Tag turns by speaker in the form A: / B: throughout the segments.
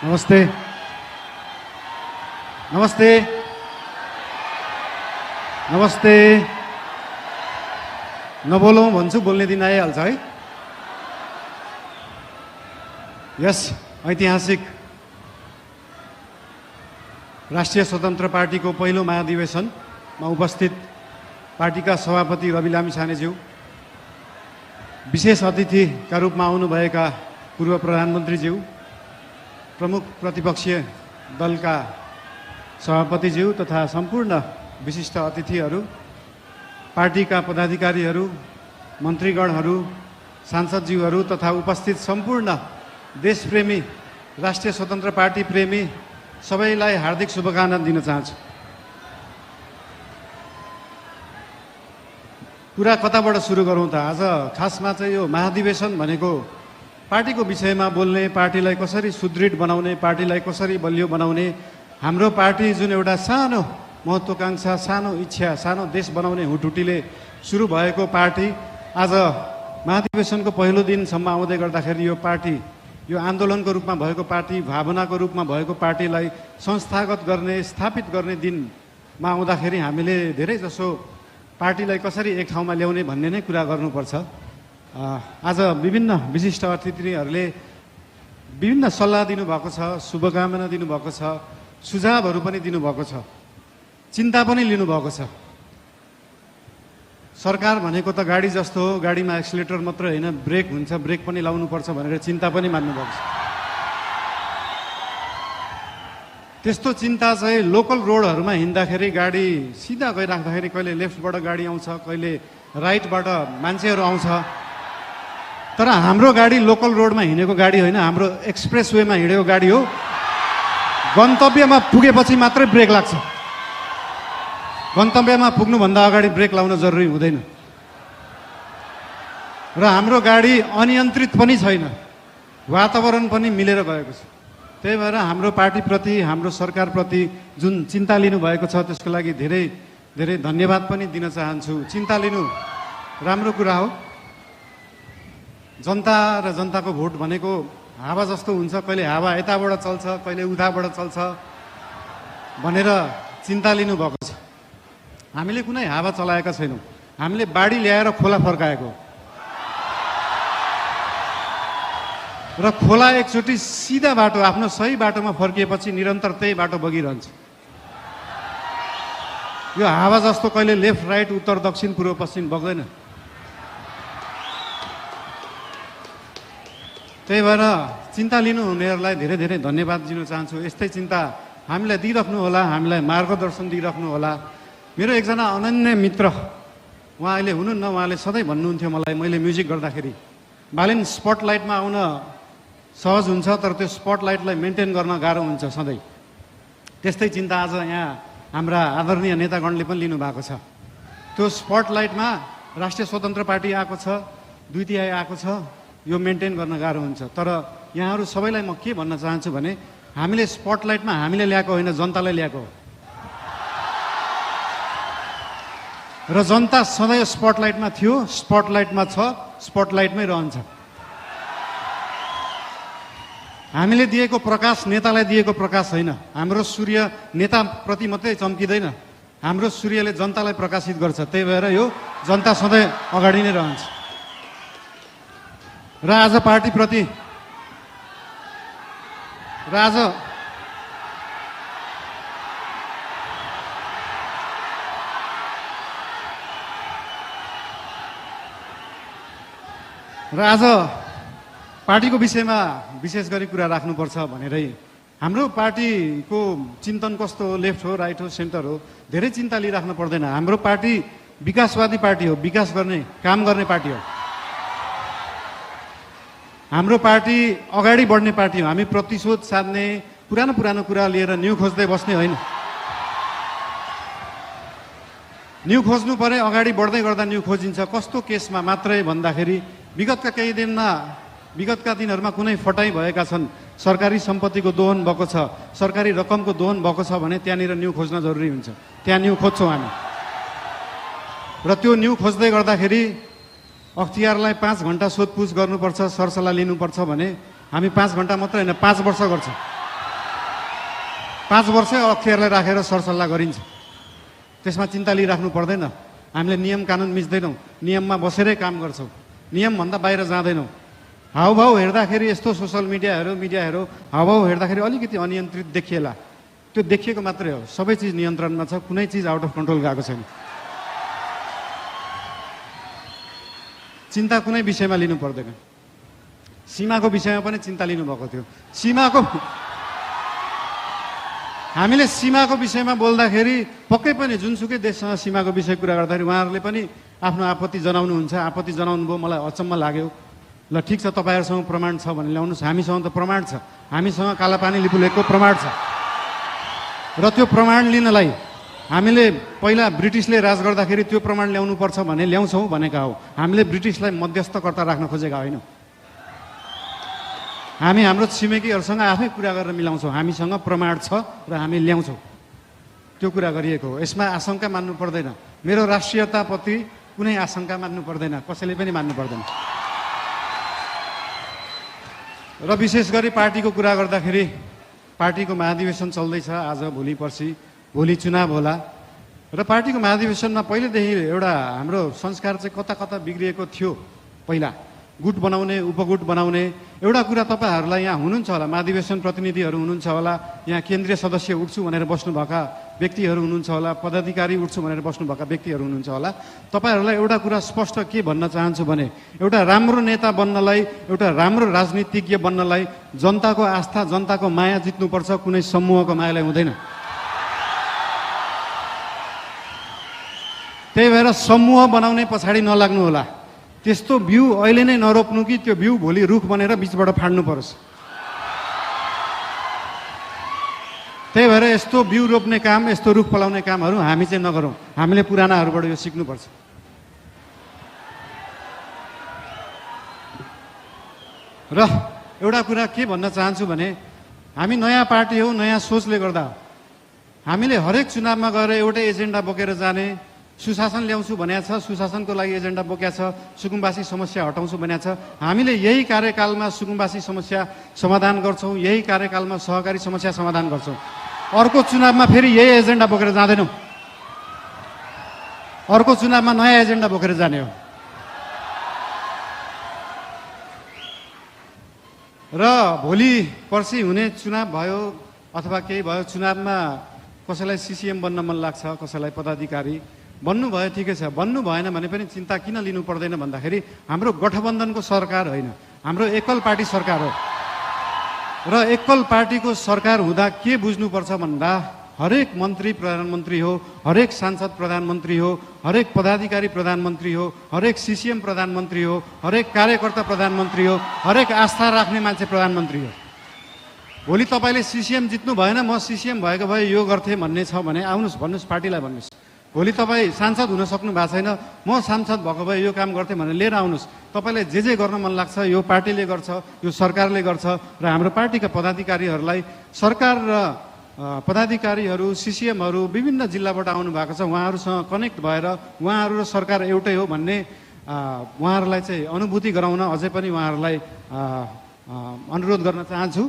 A: नमस्ते नमस्ते नमस्ते नबोलौँ भन्छु बोल्ने दिन आइहाल्छ है। यस ऐतिहासिक राष्ट्रिय स्वतन्त्र पार्टीको पहिलो महाधिवेशनमा उपस्थित पार्टीका सभापति रवि लामिछानेज्यू, विशेष अतिथिका रूपमा आउनुभएका पूर्व प्रधानमन्त्रीज्यू, प्रमुख प्रतिपक्षीय दलका सभापतिज्यू तथा सम्पूर्ण विशिष्ट अतिथिहरू, पार्टीका पदाधिकारीहरू, मन्त्रीगणहरू, सांसदज्यूहरू तथा उपस्थित सम्पूर्ण देशप्रेमी राष्ट्रिय स्वतन्त्र पार्टी प्रेमी सबैलाई हार्दिक शुभकामना दिन चाहन्छु। कुरा कताबाट सुरु गरौँ त? आज खासमा चाहिँ यो महाधिवेशन भनेको पार्टीको विषयमा बोल्ने, पार्टीलाई कसरी सुदृढ बनाउने, पार्टीलाई कसरी बलियो बनाउने, हाम्रो पार्टी जुन एउटा सानो महत्त्वाकांक्षा, सानो इच्छा, सानो देश बनाउने हुटुटीले सुरु भएको पार्टी आज महाधिवेशनको पहिलो दिनसम्म आउँदै गर्दाखेरि यो पार्टी, यो आन्दोलनको रूपमा भएको पार्टी, भावनाको रूपमा भएको पार्टीलाई संस्थागत गर्ने, स्थापित गर्ने दिनमा आउँदाखेरि हामीले धेरै जसो पार्टीलाई कसरी एक ठाउँमा ल्याउने भन्ने नै कुरा गर्नुपर्छ। आज विभिन्न विशिष्ट अतिथिहरूले विभिन्न सल्लाह दिनुभएको छ, शुभकामना दिनुभएको छ, सुझावहरू पनि दिनुभएको छ, चिन्ता पनि लिनुभएको छ। सरकार भनेको त गाडी जस्तो हो, गाडीमा एक्सिलेटर मात्र होइन, ब्रेक हुन्छ, ब्रेक पनि लाउनुपर्छ भनेर चिन्ता पनि मान्नुभएको छ। त्यस्तो चिन्ता चाहिँ लोकल रोडहरूमा हिँड्दाखेरि गाडी सिधा गइराख्दाखेरि कहिले लेफ्टबाट गाडी आउँछ, कहिले राइटबाट मान्छेहरू आउँछ, तर हाम्रो गाडी लोकल रोडमा हिँडेको गाडी होइन, हाम्रो एक्सप्रेस वेमा हिँडेको गाडी हो। गन्तव्यमा पुगेपछि मात्रै ब्रेक लाग्छ, गन्तव्यमा पुग्नुभन्दा अगाडि ब्रेक लाउन जरुरी हुँदैन। र हाम्रो गाडी अनियन्त्रित पनि छैन, वातावरण पनि मिलेर गएको छ। त्यही भएर हाम्रो पार्टीप्रति, हाम्रो सरकारप्रति जुन चिन्ता लिनुभएको छ त्यसको लागि धेरै धेरै धन्यवाद पनि दिन चाहन्छु। चिन्ता लिनु राम्रो कुरा हो। जनता र जनताको भोट भनेको हावा जस्तो हुन्छ, कहिले हावा यताबाट चल्छ, कहिले उताबाट चल्छ भनेर चिन्ता लिनुभएको छ। हामीले कुनै हावा चलाएका छैनौँ, हामीले बाढी ल्याएर खोला फर्काएको र खोला एकचोटि सिधा बाटो, आफ्नो सही बाटोमा फर्किएपछि निरन्तर त्यही बाटो बगिरहन्छ। यो हावा जस्तो कहिले लेफ्ट राइट, उत्तर दक्षिण, पूर्व पश्चिम बग्दैन। त्यही भएर चिन्ता लिनुहुनेहरूलाई धेरै धेरै धन्यवाद दिन चाहन्छु। यस्तै चिन्ता हामीलाई दिइराख्नु होला, हामीलाई मार्गदर्शन दिइराख्नु होला। मेरो एकजना अनन्य मित्र, उहाँ अहिले हुनुहुन्न, उहाँले सधैँ भन्नुहुन्थ्यो मलाई, मैले म्युजिक गर्दाखेरि, बालेन स्पटलाइटमा आउन सहज हुन्छ तर त्यो स्पटलाइटलाई मेन्टेन गर्न गाह्रो हुन्छ सधैँ। त्यस्तै चिन्ता आज यहाँ हाम्रा आदरणीय नेतागणले पनि लिनुभएको छ। त्यो स्पटलाइटमा राष्ट्रिय स्वतन्त्र पार्टी आएको छ, 2 तिहाई आएको छ, यो मेन्टेन गर्न गाह्रो हुन्छ। तर यहाँहरू सबैलाई म के भन्न चाहन्छु भने हामीले स्पटलाइटमा हामीले ल्याएको होइन, जनतालाई ल्याएको हो। र जनता सधैँ स्पटलाइटमा थियो, स्पटलाइटमा छ, स्पटलाइटमै रहन्छ। हामीले दिएको प्रकाश नेतालाई दिएको प्रकाश होइन, हाम्रो सूर्य नेताप्रति मात्रै चम्किँदैन, हाम्रो सूर्यले जनतालाई प्रकाशित गर्छ। त्यही भएर यो जनता सधैँ अगाडि नै रहन्छ। र आज पार्टीप्रति आज पार्टीको विषयमा विशेष गरी कुरा राख्नुपर्छ भनेरै हाम्रो पार्टीको चिन्तन कस्तो हो, लेफ्ट हो, राइट हो, सेन्टर हो, धेरै चिन्ता लिइराख्नु पर्दैन। हाम्रो पार्टी विकासवादी पार्टी हो, विकास गर्ने, काम गर्ने पार्टी हो। हाम्रो पार्टी अगाडि बढ्ने पार्टी हो। हामी प्रतिशोध साध्ने, पुरानो कुरा लिएर न्यू खोज्दै बस्ने होइन। न्यू खोज्नु परे अगाडि बढ्दै गर्दा न्यू खोजिन्छ। कस्तो केसमा मात्रै भन्दाखेरि विगतका दिनहरूमा कुनै फटाइ भएका छन्, सरकारी सम्पत्तिको दोहन भएको छ, सरकारी रकमको दोहन भएको छ भने त्यहाँनिर न्यू खोज्न जरुरी हुन्छ। त्यहाँ न्यू खोज्छौँ हामी। र त्यो न्यू खोज्दै गर्दाखेरि अख्तियारलाई 5 घण्टा सोधपुछ गर्नुपर्छ, सरसल्लाह लिनुपर्छ भने हामी 5 घण्टा मात्रै होइन 5 वर्ष गर्छौँ। 5 वर्ष अख्तियारलाई राखेर सरसल्लाह गरिन्छ। त्यसमा चिन्ता लिइराख्नु पर्दैन। हामीले नियम कानुन मिच्दैनौँ, नियममा बसेरै काम गर्छौँ, नियमभन्दा बाहिर जाँदैनौँ। हाउभाउ हेर्दाखेरि यस्तो सोसल मिडियाहरू हाउभाउ हेर्दाखेरि अलिकति अनियन्त्रित देखिएला, त्यो देखिएको मात्रै हो। सबै चिज नियन्त्रणमा छ, कुनै चिज आउट अफ कन्ट्रोल गएको छैन। चिन्ता कुनै विषयमा लिनु पर्दैन। सीमाको विषयमा पनि चिन्ता लिनुभएको थियो। हामीले सीमाको विषयमा बोल्दाखेरि पक्कै पनि जुनसुकै देशसँग सीमाको विषय कुरा गर्दाखेरि उहाँहरूले पनि आफ्नो आपत्ति जनाउनुहुन्छ। आपत्ति जनाउनु भयो, मलाई अचम्म लाग्यो। ल ठिक छ, तपाईँहरूसँग प्रमाण छ भने ल्याउनुहोस्। हामीसँग त प्रमाण छ, हामीसँग कालापानी लिपुलेखको प्रमाण छ। र त्यो प्रमाण लिनलाई हामीले पहिला ब्रिटिसले राज गर्दाखेरि त्यो प्रमाण ल्याउनुपर्छ भने ल्याउँछौँ भनेका हो। हामीले ब्रिटिसलाई मध्यस्थकर्ता राख्न खोजेका होइनौँ। हामी हाम्रो छिमेकीहरूसँग आफै कुरा गरेर मिलाउँछौँ। हामीसँग प्रमाण छ र हामी ल्याउँछौँ, त्यो कुरा गरिएको हो। यसमा आशंका मान्नु पर्दैन। मेरो राष्ट्रियताप्रति कुनै आशंका मान्नु पर्दैन, कसैले पनि मान्नु पर्दैन। र विशेष गरी पार्टीको कुरा गर्दाखेरि पार्टीको महाधिवेशन चल्दैछ आज, भोलि पर्सि, भोलि चुनाव होला। र पार्टीको महाधिवेशनमा पहिलेदेखि एउटा हाम्रो संस्कार चाहिँ कता कता बिग्रिएको थियो। पहिला गुट बनाउने, उपगुट बनाउने। एउटा कुरा तपाईँहरूलाई यहाँ हुनुहुन्छ होला, महाधिवेशन प्रतिनिधिहरू हुनुहुन्छ होला, यहाँ केन्द्रीय सदस्य उठ्छु भनेर बस्नुभएका व्यक्तिहरू हुनुहुन्छ होला, पदाधिकारी उठ्छु भनेर बस्नुभएका व्यक्तिहरू हुनुहुन्छ होला। तपाईँहरूलाई एउटा कुरा स्पष्ट के भन्न चाहन्छु भने एउटा राम्रो नेता बन्नलाई, एउटा राम्रो राजनीतिज्ञ बन्नलाई जनताको आस्था, जनताको माया जित्नुपर्छ, कुनै समूहको मायालाई हुँदैन। त्यही भएर समूह बनाउने पछाडि नलाग्नु होला। त्यस्तो बिउ अहिले नै नरोप्नु कि त्यो बिउ भोलि रुख बनेर बिचबाट फाड्नु परोस्। त्यही भएर यस्तो बिउ रोप्ने काम, यस्तो रुख फलाउने कामहरू हामी चाहिँ नगरौँ। हामीले पुरानाहरूबाट यो सिक्नुपर्छ। र एउटा कुरा के भन्न चाहन्छु भने हामी नयाँ पार्टी हो, नयाँ सोचले गर्दा हामीले हरेक चुनावमा गएर एउटै एजेन्डा बोकेर जाने। सुशासन ल्याउँछु भनेको छ, सुशासनको लागि एजेन्डा बोकेको छ। सुकुम्बासी समस्या हटाउँछु भनेको छ। हामीले यही कार्यकालमा सुकुम्बासी समस्या समाधान गर्छौँ, यही कार्यकालमा सहकारी समस्या समाधान गर्छौँ। अर्को चुनावमा फेरि यही एजेन्डा बोकेर जाँदैनौँ। अर्को चुनावमा नयाँ एजेन्डा बोकेर जाने हो। र भोलि पर्सि हुने चुनाव भयो अथवा केही भयो, चुनावमा कसैलाई सिसिएम बन्न मन लाग्छ, कसैलाई पदाधिकारी बन्नु भयो, ठिकै छ। बन्नु भएन भने पनि चिन्ता किन लिनु पर्दैन भन्दाखेरि हाम्रो गठबन्धनको सरकार होइन, हाम्रो एकल पार्टी सरकार हो। र एकल पार्टीको सरकार हुँदा के बुझ्नुपर्छ भन्दा हरेक मन्त्री प्रधानमन्त्री हो, हरेक सांसद प्रधानमन्त्री हो, हरेक पदाधिकारी प्रधानमन्त्री हो, हरेक सिसिएम प्रधानमन्त्री हो, हरेक कार्यकर्ता प्रधानमन्त्री हो, हरेक आस्था राख्ने मान्छे प्रधानमन्त्री हो। भोलि तपाईँले सिसिएम जित्नु भएन, म सिसिएम भएको भए यो गर्थेँ भन्ने छ भने आउनुहोस्, भन्नुहोस्, पार्टीलाई भन्नुहोस्। भोलि तपाईँ सांसद हुन सक्नु भएको छैन, म सांसद भएको भए यो काम गर्थेँ भनेर लिएर आउनुहोस्। तपाईँलाई जे गर्न मन लाग्छ यो पार्टीले गर्छ, यो सरकारले गर्छ। र हाम्रो पार्टीका पदाधिकारीहरूलाई, सरकार र पदाधिकारीहरू, सिसिएमहरू विभिन्न जिल्लाबाट आउनु भएको छ। उहाँहरूसँग कनेक्ट भएर उहाँहरू र सरकार एउटै हो भन्ने उहाँहरूलाई चाहिँ अनुभूति गराउन अझै पनि उहाँहरूलाई अनुरोध गर्न चाहन्छु।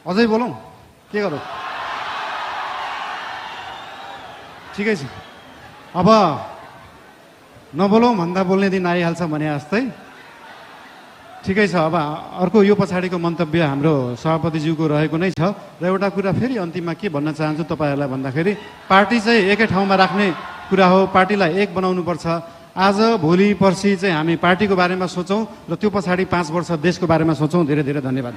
A: अझै बोलौँ, के गरौँ? ठिकै छ, अब नबोलौँ भन्दा बोल्ने दिन आइहाल्छ भने जस्तै। ठिकै छ, अब अर्को यो पछाडिको मन्तव्य हाम्रो सभापतिज्यूको रहेको नै छ। र एउटा कुरा फेरि अन्तिममा के भन्न चाहन्छु तपाईँहरूलाई भन्दाखेरि पार्टी चाहिँ एकै ठाउँमा राख्ने कुरा हो, पार्टीलाई एक बनाउनुपर्छ। आज भोलि पर्सि चाहिँ हामी पार्टीको बारेमा सोचौँ र त्यो पछाडि 5 वर्ष देशको बारेमा सोचौँ। धेरै धेरै धन्यवाद।